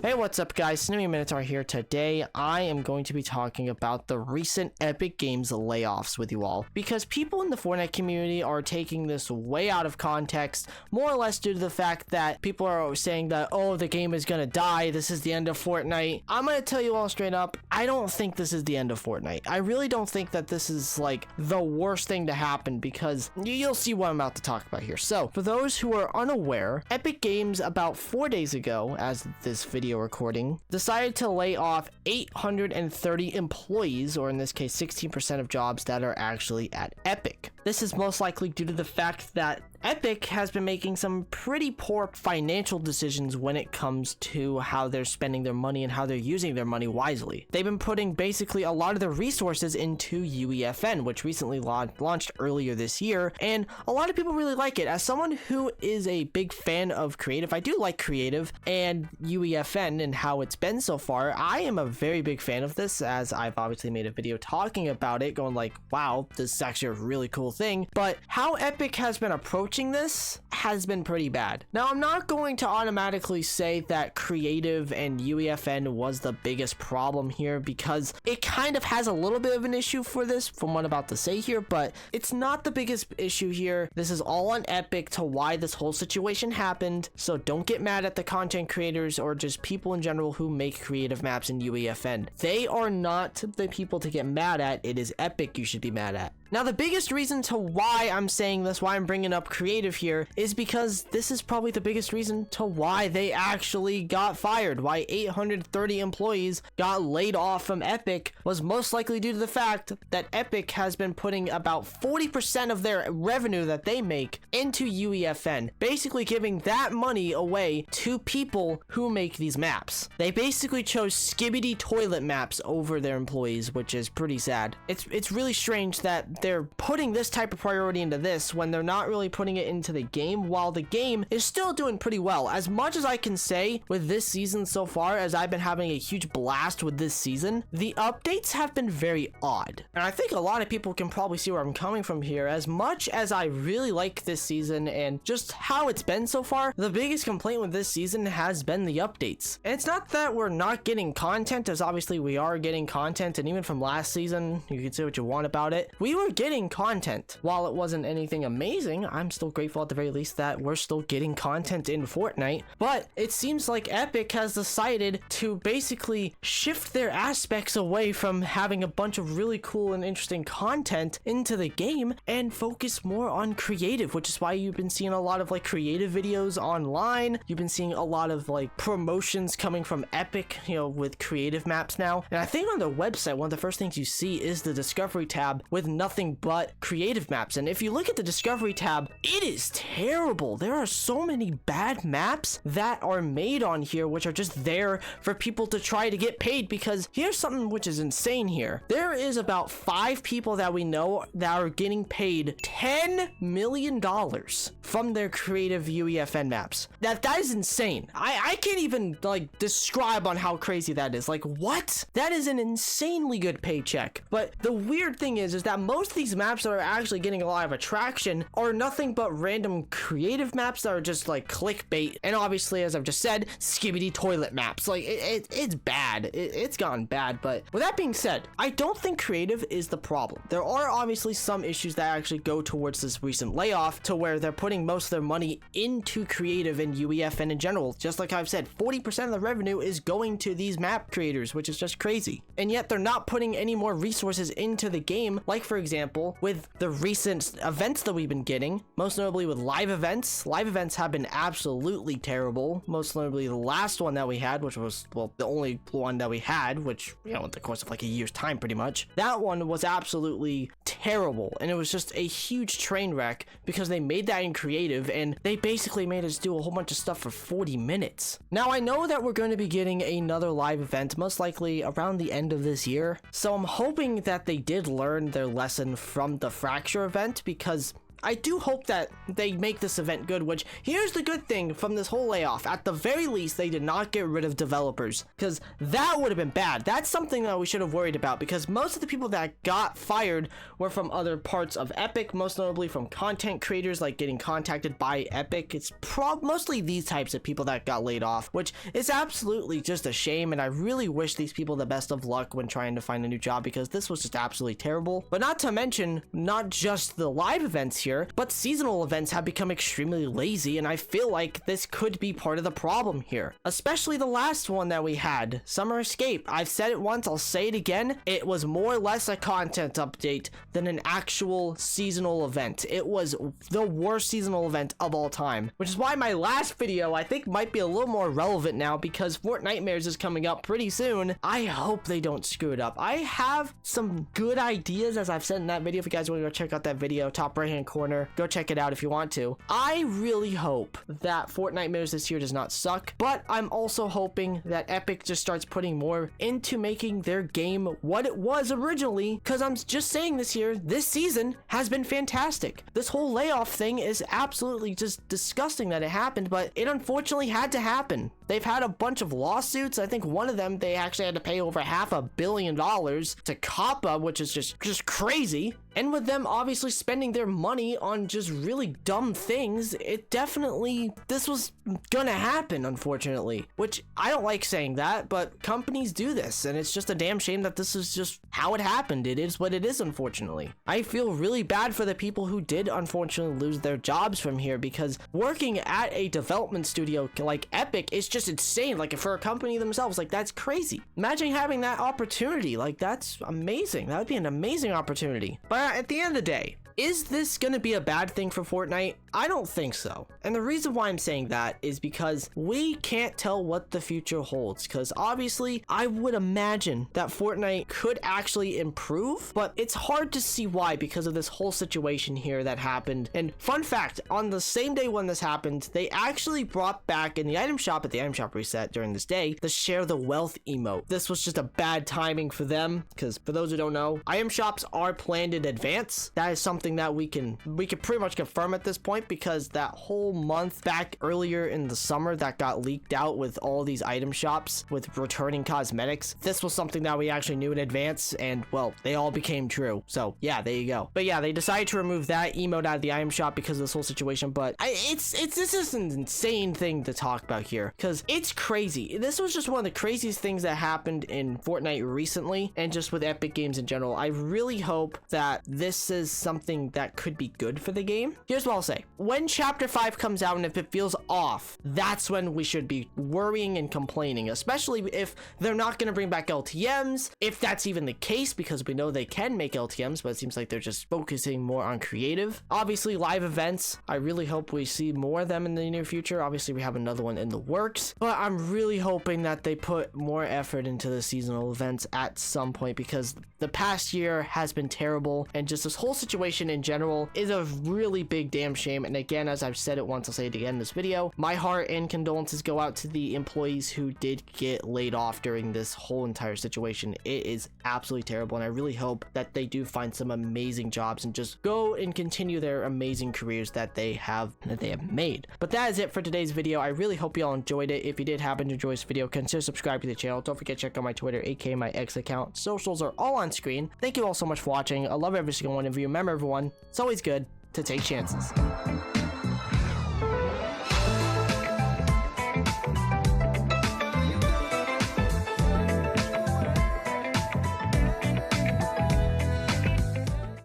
Hey, what's up guys, Snowy Minotaur here. Today I am going to be talking about the recent Epic Games layoffs with you all, because people in the Fortnite community are taking this way out of context, more or less due to the fact that people are saying that, oh, the game is gonna die, this is the end of Fortnite. I'm gonna tell you all straight up, I don't think this is the end of Fortnite. I really don't think that this is like the worst thing to happen, because you'll see what I'm about to talk about here. So for those who are unaware, Epic Games about 4 days ago, as this video recording, decided to lay off 830 employees, or in this case 16% of jobs that are actually at Epic. This is most likely due to the fact that Epic has been making some pretty poor financial decisions when it comes to how they're spending their money and how they're using their money wisely. They've been putting basically a lot of their resources into UEFN, which recently launched earlier this year, and a lot of people really like it. As someone who is a big fan of creative, I do like creative and UEFN and how it's been so far. I am a very big fan of this, as I've obviously made a video talking about it, going like, wow, this is actually a really cool thing. But how Epic has been approaching this has been pretty bad. Now, I'm not going to automatically say that creative and UEFN was the biggest problem here, because it kind of has a little bit of an issue for this from what I'm about to say here, but it's not the biggest issue here. This is all on Epic to why this whole situation happened, so don't get mad at the content creators or just people in general who make creative maps in UEFN. They are not the people to get mad at. It is Epic you should be mad at. Now, the biggest reason to why I'm saying this, why I'm bringing up creative here, is because this is probably the biggest reason to why they actually got fired. Why 830 employees got laid off from Epic was most likely due to the fact that Epic has been putting about 40% of their revenue that they make into UEFN, basically giving that money away to people who make these maps. They basically chose skibbity toilet maps over their employees, which is pretty sad. It's really strange that they're putting this type of priority into this when they're not really putting it into the game, while the game is still doing pretty well. As much as I can say with this season so far, as I've been having a huge blast with this season, the updates have been very odd. And I think a lot of people can probably see where I'm coming from here. As much as I really like this season and just how it's been so far, the biggest complaint with this season has been the updates. And it's not that we're not getting content, as obviously we are getting content, and even from last season, you can say what you want about it, we were getting content. While it wasn't anything amazing, I'm still grateful at the very least that we're still getting content in Fortnite. But it seems like Epic has decided to basically shift their aspects away from having a bunch of really cool and interesting content into the game and focus more on creative, which is why you've been seeing a lot of like creative videos online. You've been seeing a lot of like promotions coming from Epic, you know, with creative maps now. And I think on their website, one of the first things you see is the discovery tab with nothing but creative maps. And if you look at the discovery tab, it is terrible. There are so many bad maps that are made on here, which are just there for people to try to get paid. Because here's something which is insane here. There is about 5 people that we know that are getting paid $10 million from their creative UEFN maps. That is insane. I can't even like describe on how crazy that is. Like, what? That is an insanely good paycheck. But the weird thing is that most of these maps that are actually getting a lot of attraction are nothing but random creative maps that are just like clickbait, and obviously, as I've just said, skibbity toilet maps. Like, it's bad. It's gotten bad. But with that being said, I don't think creative is the problem. There are obviously some issues that actually go towards this recent layoff, to where they're putting most of their money into creative and UEFN in general. Just like I've said, 40% of the revenue is going to these map creators, which is just crazy. And yet they're not putting any more resources into the game, like for example with the recent events that we've been getting, most notably with live events. Live events have been absolutely terrible, most notably the last one that we had, which was, well, the only one that we had, which, you know, in the course of like a year's time pretty much. That one was absolutely terrible, and it was just a huge train wreck because they made that in creative and they basically made us do a whole bunch of stuff for 40 minutes. Now, I know that we're going to be getting another live event most likely around the end of this year, so I'm hoping that they did learn their lesson from the Fracture event, because I do hope that they make this event good, which here's the good thing from this whole layoff. At the very least, they did not get rid of developers, because that would have been bad. That's something that we should have worried about, because most of the people that got fired were from other parts of Epic, most notably from content creators, like getting contacted by Epic. It's mostly these types of people that got laid off, which is absolutely just a shame, and I really wish these people the best of luck when trying to find a new job, because this was just absolutely terrible. But not to mention, not just the live events here, but seasonal events have become extremely lazy, and I feel like this could be part of the problem here. Especially the last one that we had, Summer Escape. I've said it once, I'll say it again. It was more or less a content update than an actual seasonal event. It was the worst seasonal event of all time, which is why my last video I think might be a little more relevant now, because Fortnitemares is coming up pretty soon. I hope they don't screw it up. I have some good ideas, as I've said in that video. If you guys want to go check out that video, top right hand corner, go check it out if you want to. I really hope that Fortnitemares this year does not suck, but I'm also hoping that Epic just starts putting more into making their game what it was originally, because I'm just saying this year, this season has been fantastic. This whole layoff thing is absolutely just disgusting that it happened, but it unfortunately had to happen. They've had a bunch of lawsuits. I think one of them, they actually had to pay over $500 million to COPPA, which is just crazy. And with them obviously spending their money on just really dumb things, it definitely, this was gonna happen, unfortunately. Which, I don't like saying that, but companies do this, and it's just a damn shame that this is just how it happened. It is what it is, unfortunately. I feel really bad for the people who did unfortunately lose their jobs from here, because working at a development studio like Epic is just insane. Like, for a company themselves, like, that's crazy. Imagine having that opportunity. Like, that's amazing. That would be an amazing opportunity. But at the end of the day, is this going to be a bad thing for Fortnite? I don't think so. And the reason why I'm saying that is because we can't tell what the future holds, because obviously I would imagine that Fortnite could actually improve, but it's hard to see why, because of this whole situation here that happened. And fun fact, on the same day when this happened, they actually brought back in the item shop, at the item shop reset during this day, the share the wealth emote. This was just a bad timing for them, because for those who don't know, item shops are planned in advance. That is something that we can pretty much confirm at this point, because that whole month back earlier in the summer that got leaked out with all these item shops with returning cosmetics, this was something that we actually knew in advance, and well, they all became true. So yeah, there you go. But yeah, they decided to remove that emote out of the item shop because of this whole situation. But this is an insane thing to talk about here, because it's crazy. This was just one of the craziest things that happened in Fortnite recently, and just with Epic Games in general. I really hope that this is something that could be good for the game. Here's what I'll say. When Chapter 5 comes out and if it feels off, that's when we should be worrying and complaining, especially if they're not going to bring back LTMs, if that's even the case, because we know they can make LTMs, but it seems like they're just focusing more on creative. Obviously, live events, I really hope we see more of them in the near future. Obviously, we have another one in the works, but I'm really hoping that they put more effort into the seasonal events at some point, because the past year has been terrible, and just this whole situation in general is a really big damn shame. And again, as I've said it once, I'll say it again in this video, my heart and condolences go out to the employees who did get laid off during this whole entire situation. It is absolutely terrible, and I really hope that they do find some amazing jobs and just go and continue their amazing careers that they have made. But that is it for today's video. I really hope you all enjoyed it. If you did happen to enjoy this video, consider subscribing to the channel. Don't forget to check out my Twitter, aka my X account. Socials are all on screen. Thank you all so much for watching. I love every single one of you. Remember, everyone, it's always good to take chances.